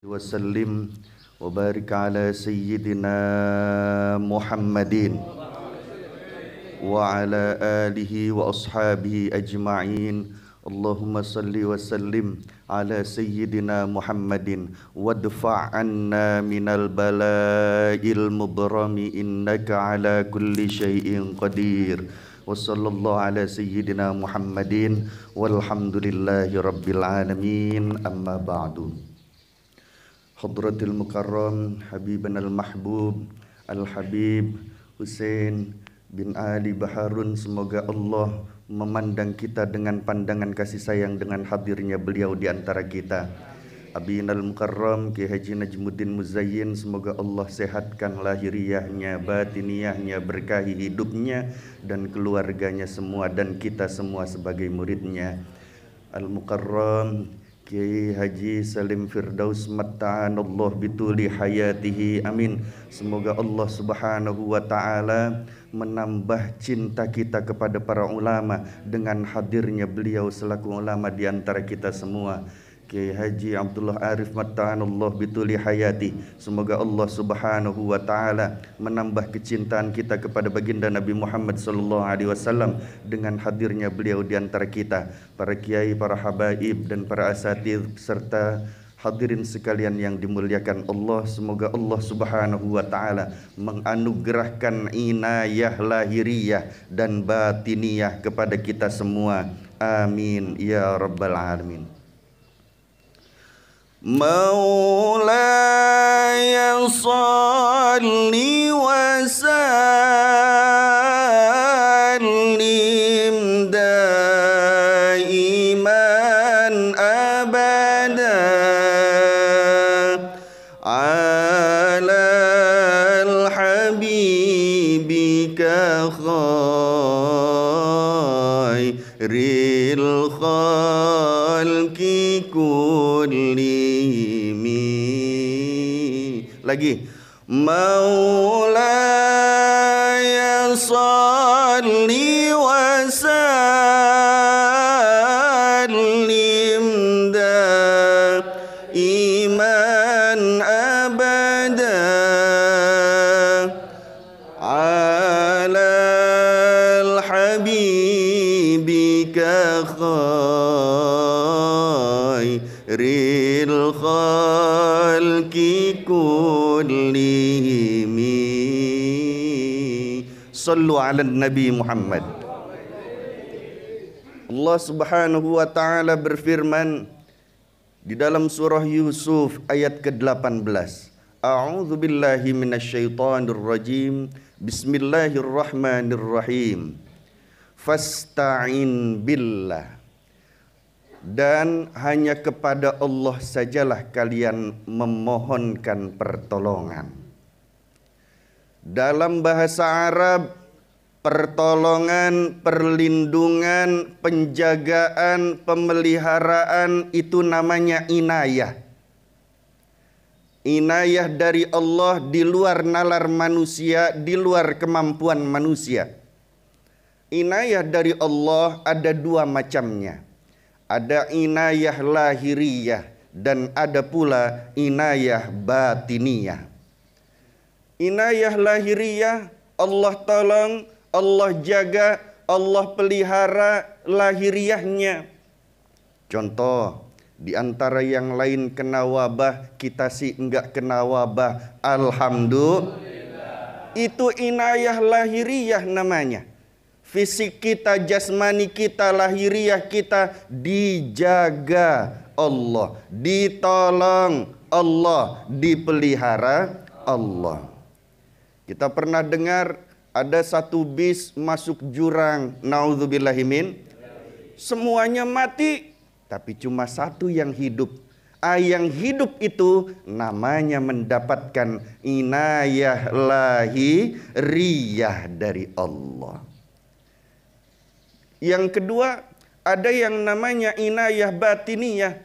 وسلم وبارك على سيدنا محمد وعلى آله وأصحابه أجمعين. اللهم صل وسلم على سيدنا محمد وادفع عنا من البلاء المبرم إنك على كل شيء قدير. وصلى الله على سيدنا محمد والحمد لله رب العالمين. أما بعد. Hadratil Mukarram Habibana al-Mahbub Al-Habib Husain bin Ali Baharun, semoga Allah memandang kita dengan pandangan kasih sayang dengan hadirnya beliau di antara kita. Abinal Mukarram Ki Haji Najmuddin Muzayyin, semoga Allah sehatkan lahiriahnya, batiniyahnya, berkahi hidupnya dan keluarganya semua dan kita semua sebagai muridnya. Al-Mukarram Kiai Haji Salim Firdaus matta'anallah bituli hayatihi, amin. Semoga Allah subhanahu wa ta'ala menambah cinta kita kepada para ulama dengan hadirnya beliau selaku ulama di antara kita semua. Kiai Haji Abdullah Arif matta'anallah bituli hayati, semoga Allah subhanahu wa ta'ala menambah kecintaan kita kepada baginda Nabi Muhammad sallallahu alaihi wasallam dengan hadirnya beliau di antara kita. Para kiai, para habaib dan para asatidz serta hadirin sekalian yang dimuliakan Allah, semoga Allah subhanahu wa ta'ala menganugerahkan inayah lahiriyah dan batiniyah kepada kita semua, amin ya rabbal alamin. Maulaya salli wa sallim daiman abada ala al-habibika khairil khalqi kulli. Lagi, Maulaya salli wa sallim daiman abada ala al-habibika khairil khalqi kullihim. Sallu ala Nabi Muhammad. Allah subhanahu wa ta'ala berfirman di dalam surah Yusuf ayat ke-18. A'udzu billahi minasyaitonir rajim. Bismillahirrahmanirrahim. Fasta'in billah. Dan hanya kepada Allah sajalah kalian memohonkan pertolongan. Dalam bahasa Arab, pertolongan, perlindungan, penjagaan, pemeliharaan itu namanya inayah. Inayah dari Allah di luar nalar manusia, di luar kemampuan manusia. Inayah dari Allah ada dua macamnya. Ada inayah lahiriyah dan ada pula inayah batiniyah. Inayah lahiriyah, Allah tolong, Allah jaga, Allah pelihara lahiriahnya. Contoh, di antara yang lain kena wabah, kita sih enggak kena wabah, alhamdulillah. Itu inayah lahiriyah namanya. Fisik kita, jasmani kita, lahiriah kita dijaga Allah, ditolong Allah, dipelihara Allah. Kita pernah dengar ada satu bis masuk jurang, naudzubillahimin, semuanya mati, tapi cuma satu yang hidup. Yang hidup itu namanya mendapatkan inayah lahiriyah dari Allah. Yang kedua, ada yang namanya inayah batiniyah.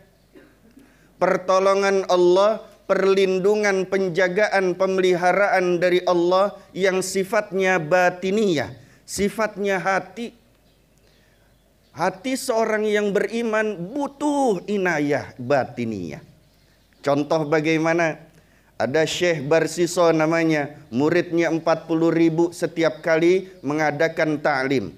Pertolongan Allah, perlindungan, penjagaan, pemeliharaan dari Allah yang sifatnya batiniyah, sifatnya hati. Hati seorang yang beriman butuh inayah batiniyah. Contoh bagaimana? Ada Syekh Barsiso namanya, muridnya 40.000 setiap kali mengadakan ta'lim.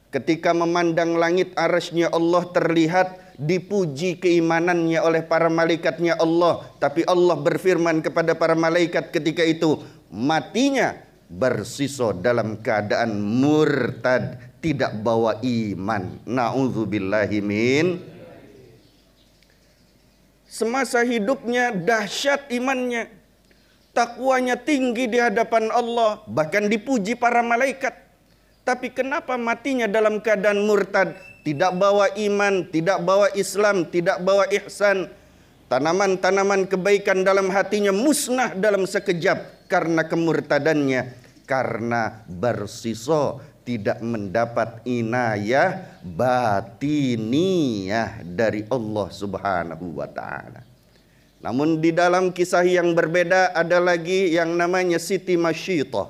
Ketika memandang langit arasy-Nya Allah terlihat, dipuji keimanannya oleh para malaikatnya Allah. Tapi Allah berfirman kepada para malaikat ketika itu, matinya Barsiso dalam keadaan murtad, tidak bawa iman. Na'udzubillahi min. Semasa hidupnya dahsyat imannya, takwanya tinggi di hadapan Allah, bahkan dipuji para malaikat. Tapi kenapa matinya dalam keadaan murtad? Tidak bawa iman, tidak bawa Islam, tidak bawa ihsan. Tanaman-tanaman kebaikan dalam hatinya musnah dalam sekejap karena kemurtadannya. Karena Barsiso tidak mendapat inayah batiniyah dari Allah Subhanahu wa ta'ala. Namun di dalam kisah yang berbeda ada lagi yang namanya Siti Masyitoh,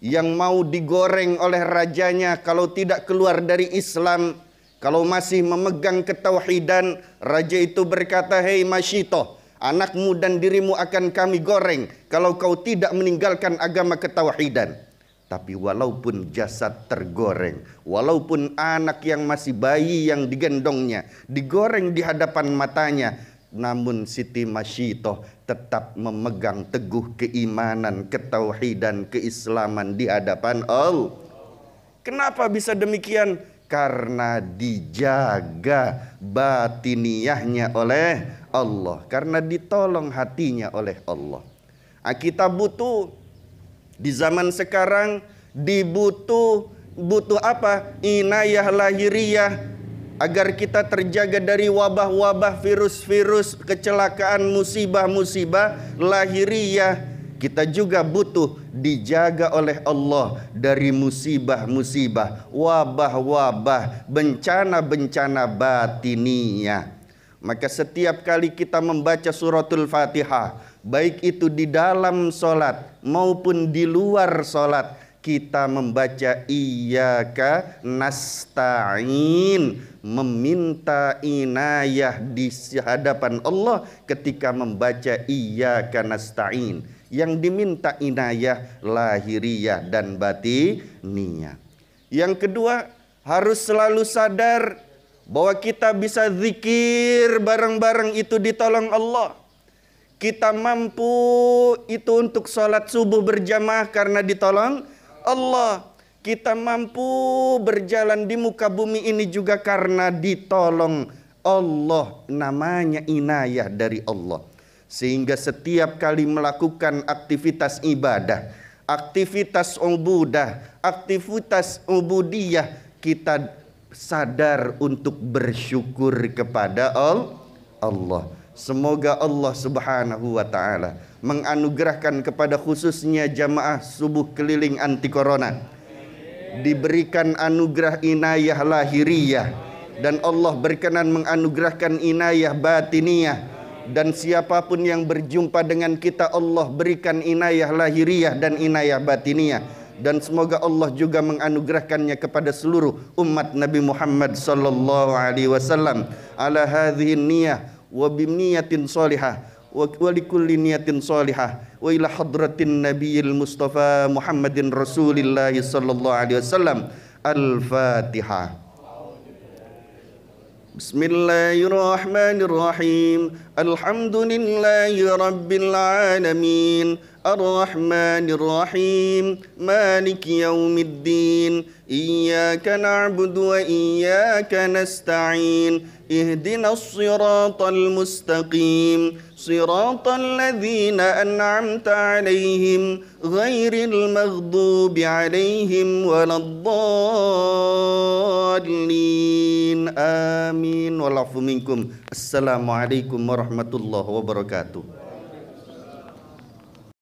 yang mau digoreng oleh rajanya kalau tidak keluar dari Islam, kalau masih memegang ketauhidan. Raja itu berkata, hei Masyitoh, anakmu dan dirimu akan kami goreng kalau kau tidak meninggalkan agama ketauhidan. Tapi walaupun jasad tergoreng, walaupun anak yang masih bayi yang digendongnya digoreng di hadapan matanya, namun Siti Masyitoh tetap memegang teguh keimanan, ketauhidan, keislaman di hadapan Allah. Kenapa bisa demikian? Karena dijaga batiniyahnya oleh Allah, karena ditolong hatinya oleh Allah. Kita butuh di zaman sekarang, butuh apa? Inayah lahiriah, agar kita terjaga dari wabah-wabah, virus-virus, kecelakaan, musibah-musibah lahiriah. Kita juga butuh dijaga oleh Allah dari musibah-musibah, wabah-wabah, bencana-bencana batiniyah. Maka setiap kali kita membaca suratul Fatihah, baik itu di dalam solat maupun di luar solat, kita membaca iyyaka nasta'in, meminta inayah di hadapan Allah ketika membaca iyyaka nasta'in. Yang diminta inayah lahiriah dan batiniyah. Yang kedua, harus selalu sadar bahwa kita bisa zikir bareng-bareng itu ditolong Allah. Kita mampu itu untuk sholat subuh berjamaah karena ditolong Allah. Kita mampu berjalan di muka bumi ini juga karena ditolong Allah. Namanya inayah dari Allah. Sehingga setiap kali melakukan aktivitas ibadah, aktivitas ubudiyah, kita sadar untuk bersyukur kepada Allah. Semoga Allah Subhanahu wa ta'ala menganugerahkan kepada khususnya jamaah subuh keliling anti corona, diberikan anugerah inayah lahiriah, dan Allah berkenan menganugerahkan inayah batiniyah. Dan siapapun yang berjumpa dengan kita, Allah berikan inayah lahiriah dan inayah batiniyah. Dan semoga Allah juga menganugerahkannya kepada seluruh umat Nabi Muhammad sallallahu alaihi wasallam ala hadhihi niyah wa biniyatin salihah wa likulli niyatin salihah wa ila hadratin nabiyil mustafa Muhammadin Rasulillah sallallahu alaihi wasallam. Al-Fatihah. Bismillahirrahmanirrahim. Alhamdulillahi rabbil alamin. Ar-Rahmanir-Rahim. Maliki yaumiddin. Iyyaka na'budu wa iyyaka nasta'in. Ihdinas siratal mustaqim. Siratal ladzina an'amta 'alaihim ghairil maghdubi 'alaihim waladdallin. Amin. Walafu minkum. Assalamualaikum warahmatullahi wabarakatuh.